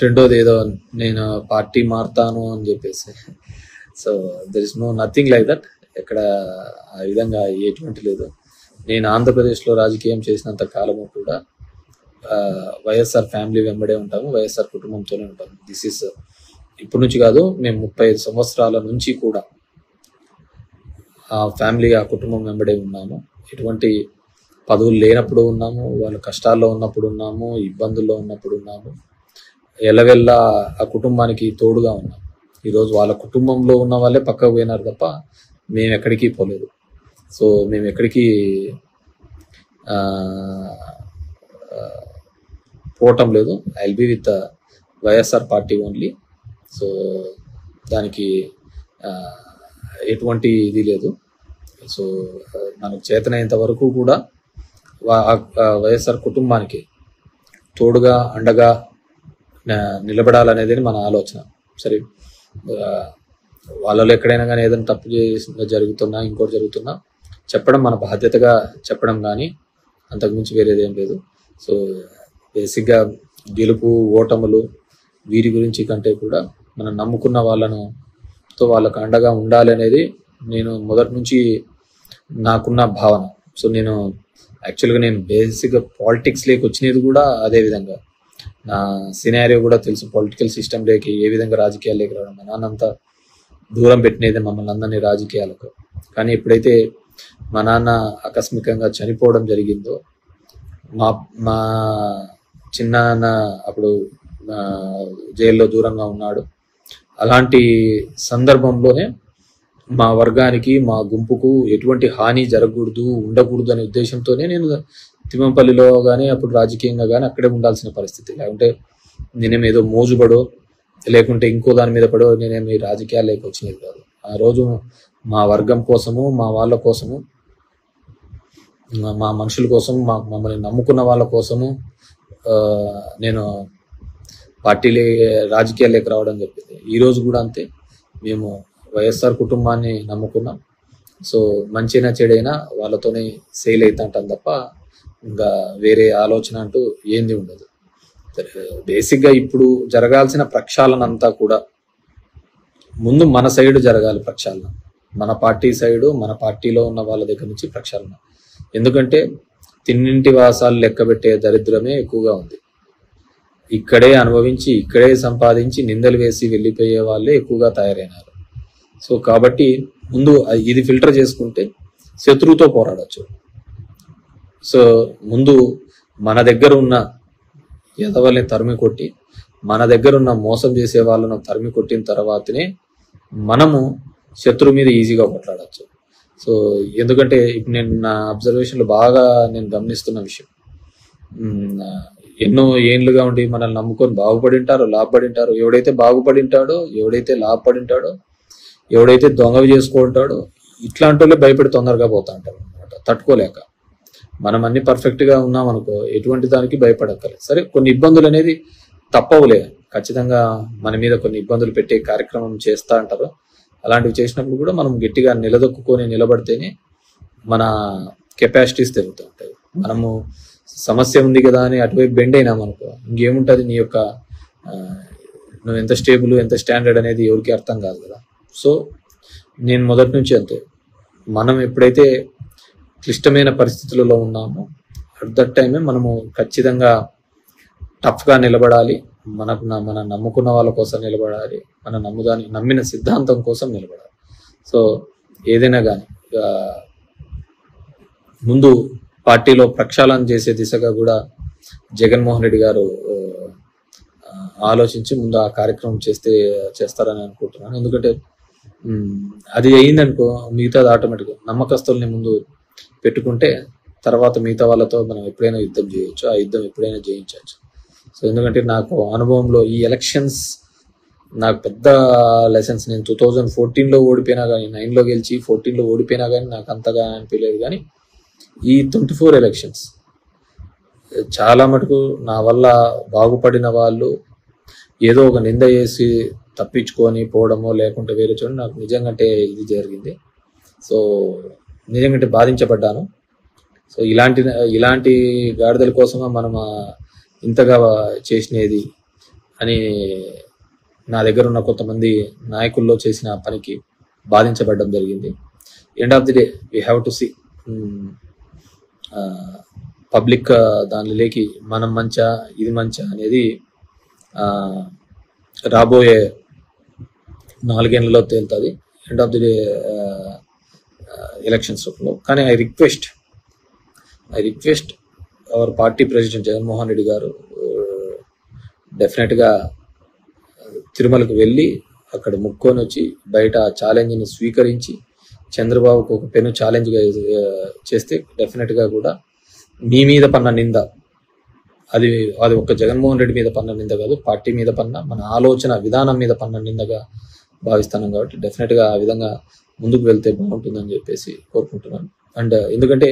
రెండోది ఏదో నేను పార్టీ మారుతాను అని చెప్పేసి. So there is nothing like that. ఎక్కడ ఆ విధంగా ఎటువంటి లేదు. నేను ఆంధ్రప్రదేశ్లో రాజకీయం చేసినంత కాలము కూడా వైఎస్ఆర్ ఫ్యామిలీ వెంబడే ఉంటాము, వైఎస్ఆర్ కుటుంబంతోనే ఉంటాము. దిస్ ఇస్ ఇప్పటి నుంచి కాదు, మేము 35 సంవత్సరాల నుంచి కూడా ఆ ఫ్యామిలీ, ఆ కుటుంబం వెంబడే ఉన్నాము. ఎటువంటి పదవులు లేనప్పుడు ఉన్నాము, వాళ్ళు కష్టాల్లో ఉన్నప్పుడు ఉన్నాము, ఇబ్బందుల్లో ఉన్నప్పుడు ఉన్నాము. ఎల్లవెల్లా ఆ కుటుంబానికి తోడుగా ఉన్నాం. ఈరోజు వాళ్ళ కుటుంబంలో ఉన్న వాళ్ళే పక్కకు పోయినారు తప్ప మేము ఎక్కడికి పోలేదు. సో మేము ఎక్కడికి పోవటం లేదు. I will be with YSR party only. So దానికి ఎటువంటి ఇది లేదు. సో మనకు చేతనైనంత వరకు కూడా వైఎస్ఆర్ కుటుంబానికి తోడుగా అండగా నిలబడాలనేది మన ఆలోచన. సరే, వాళ్ళలో ఎక్కడైనా కానీ ఏదైనా తప్పు జరుగుతున్నా, ఇంకోటి జరుగుతున్నా చెప్పడం మన బాధ్యతగా చెప్పడం, కానీ అంతకుమించి వేరేది ఏం లేదు. సో బేసిక్గా గెలుపు ఓటములు వీరి గురించి కంటే కూడా మనం నమ్ముకున్న వాళ్ళకు అండగా ఉండాలి అనేది నేను మొదటి నుంచి నాకున్న భావన. సో నేను యాక్చువల్గా బేసిక్గా పాలిటిక్స్లోకి వచ్చినది కూడా అదే విధంగా. నా సినారియో కూడా తెలుసు, పొలిటికల్ సిస్టంలోకి ఏ విధంగా రాజకీయాల్లోకి రావడం. మా నాన్నంతా దూరం పెట్టినది మమ్మల్ని అందరినీ రాజకీయాలకు. కానీ ఎప్పుడైతే మా నాన్న ఆకస్మికంగా చనిపోవడం జరిగిందో, మా చిన్నాన్న అప్పుడు జైల్లో దూరంగా ఉన్నాడు. అలాంటి సందర్భంలోనే మా వర్గానికి, మా గుంపుకు ఎటువంటి హాని జరగకూడదు, ఉండకూడదు అనే ఉద్దేశంతోనే నేను తిమ్మంపల్లిలో కానీ అప్పుడు రాజకీయంగా కానీ అక్కడే ఉండాల్సిన పరిస్థితి. లేకుంటే నేనేమేదో మోజుపడో లేకుంటే ఇంకో దాని మీద పడో నేనేమి రాజకీయాల్లోకి వచ్చినది కాదు. ఆ రోజు మా వర్గం కోసము, మా వాళ్ళ కోసము, మా మనుషుల కోసం, మమ్మల్ని నమ్ముకున్న వాళ్ళ కోసము నేను రాజకీయాల్లోకి రావడం చెప్పింది. ఈరోజు కూడా అంతే. మేము వైఎస్ఆర్ కుటుంబాన్ని నమ్ముకున్నాం. సో మంచినా చెడైనా వాళ్ళతోనే సేల్ అవుతుంటాం తప్ప ఇంకా వేరే ఆలోచన అంటూ ఏంది ఉండదు. బేసిక్గా ఇప్పుడు జరగాల్సిన ప్రక్షాళనంతా కూడా ముందు మన సైడ్ జరగాలి. ప్రక్షాళన మన పార్టీ సైడు, మన పార్టీలో ఉన్న వాళ్ళ దగ్గర నుంచి ప్రక్షాళన. ఎందుకంటే తిన్నింటి వాసాలు లెక్కబెట్టే దరిద్రమే ఎక్కువగా ఉంది. ఇక్కడే అనుభవించి, ఇక్కడే సంపాదించి నిందలు వేసి వెళ్ళిపోయే వాళ్ళే ఎక్కువగా తయారైనారు. సో కాబట్టి ముందు ఇది ఫిల్టర్ చేసుకుంటే శత్రువుతో పోరాడచ్చు. సో ముందు మన దగ్గర ఉన్న ఎదవల్ని తరిమి కొట్టి, మన దగ్గర ఉన్న మోసం చేసే వాళ్ళను తరిమి కొట్టిన తర్వాతనే మనము శత్రువు మీద ఈజీగా కొట్లాడచ్చు. సో ఎందుకంటే ఇప్పుడు నేను నా అబ్జర్వేషన్లో బాగా నేను గమనిస్తున్న విషయం, ఎన్నో ఏండ్లుగా ఉండి మనల్ని నమ్ముకొని బాగుపడింటారో, లాభపడింటారో, ఎవడైతే బాగుపడింటాడో, ఎవడైతే లాభపడింటాడో, ఎవడైతే దొంగవి చేసుకుంటాడో, ఇట్లాంటి వాళ్ళే భయపడి తొందరగా పోతా ఉంటారు అనమాట, తట్టుకోలేక. మనం అన్ని పర్ఫెక్ట్గా ఉన్నాం అనుకో, ఎటువంటి దానికి భయపడక్కర్లేదు. సరే, కొన్ని ఇబ్బందులు అనేది తప్పవులే, ఖచ్చితంగా మన మీద కొన్ని ఇబ్బందులు పెట్టే కార్యక్రమం చేస్తూ అంటారు. అలాంటివి చేసినప్పుడు కూడా మనం గట్టిగా నిలదొక్కుని నిలబడితేనే మన కెపాసిటీస్ పెరుగుతూ ఉంటాయి. మనము సమస్య ఉంది కదా అని అటువైపు బెండ్ అయినాం అనుకో, ఇంకేముంటుంది, నీ యొక్క నువ్వు ఎంత స్టేబుల్, ఎంత స్టాండర్డ్ అనేది ఎవరికి అర్థం కాదు కదా. సో నేను మొదటి నుంచి అంతే, మనం ఎప్పుడైతే క్లిష్టమైన పరిస్థితులలో ఉన్నామో అట్ దట్ టైమే మనము ఖచ్చితంగా టఫ్గా నిలబడాలి. మన నమ్ముకున్న వాళ్ళ కోసం నిలబడాలి, మన నమ్మిన సిద్ధాంతం కోసం నిలబడాలి. సో ఏదైనా కానీ ముందు పార్టీలో ప్రక్షాళన చేసే దిశగా కూడా జగన్మోహన్ రెడ్డి గారు ఆలోచించి ముందు ఆ కార్యక్రమం చేస్తారని అనుకుంటున్నాను. ఎందుకంటే అది అయిందనుకో మిగతాది ఆటోమేటిక్గా నమ్మకస్తుల్ని ముందు పెట్టుకుంటే తర్వాత మిగతా వాళ్ళతో మనం ఎప్పుడైనా యుద్ధం చేయొచ్చు, ఆ యుద్ధం ఎప్పుడైనా జయించవచ్చు. సో ఎందుకంటే నాకు అనుభవంలో ఈ ఎలక్షన్స్ నాకు పెద్ద లెసన్స్. నేను 2014లో ఓడిపోయినా కానీ, 9లో గెలిచి 14లో ఓడిపోయినా కానీ నాకు అంతగా అనిపించలేదు. కానీ ఈ 24 ఎలక్షన్స్ చాలా మటుకు నా వల్ల బాగుపడిన వాళ్ళు ఏదో ఒక నింద చేసి తప్పించుకొని పోవడమో లేకుంటే వేరే చోట నాకు నిజంగా ఇది జరిగింది. సో నిజంగా బాధించబడ్డాను. సో ఇలాంటి గాడిదల కోసమే మనం ఇంతగా చేసినది. అని నా దగ్గర ఉన్న కొంతమంది నాయకుల్లో చేసిన పనికి బాధించబడడం జరిగింది. End of the day we have to see public దానిలోకి మనం మంచా ఇది మంచా అనేది రాబోయే 4 ఏళ్లలో తేలుతుంది end of the day elections లో. కానీ I request our party president Jaganmohan Reddy గారు డెఫినెట్గా తిరుమలకు వెళ్ళి అక్కడ ముక్కొని వచ్చి బయట ఆ ఛాలెంజ్ని స్వీకరించి చంద్రబాబుకు ఒక పెను ఛాలెంజ్గా చేస్తే డెఫినెట్గా కూడా మీ మీద పన్న నింద అది ఒక జగన్మోహన్ రెడ్డి మీద పన్న నింద కాదు, పార్టీ మీద పన్న, మన ఆలోచన విధానం మీద పన్న నిందగా భావిస్తున్నాం. కాబట్టి డెఫినెట్గా ఆ విధంగా ముందుకు వెళ్తే బాగుంటుందని చెప్పేసి కోరుకుంటున్నాను. అండ్ ఎందుకంటే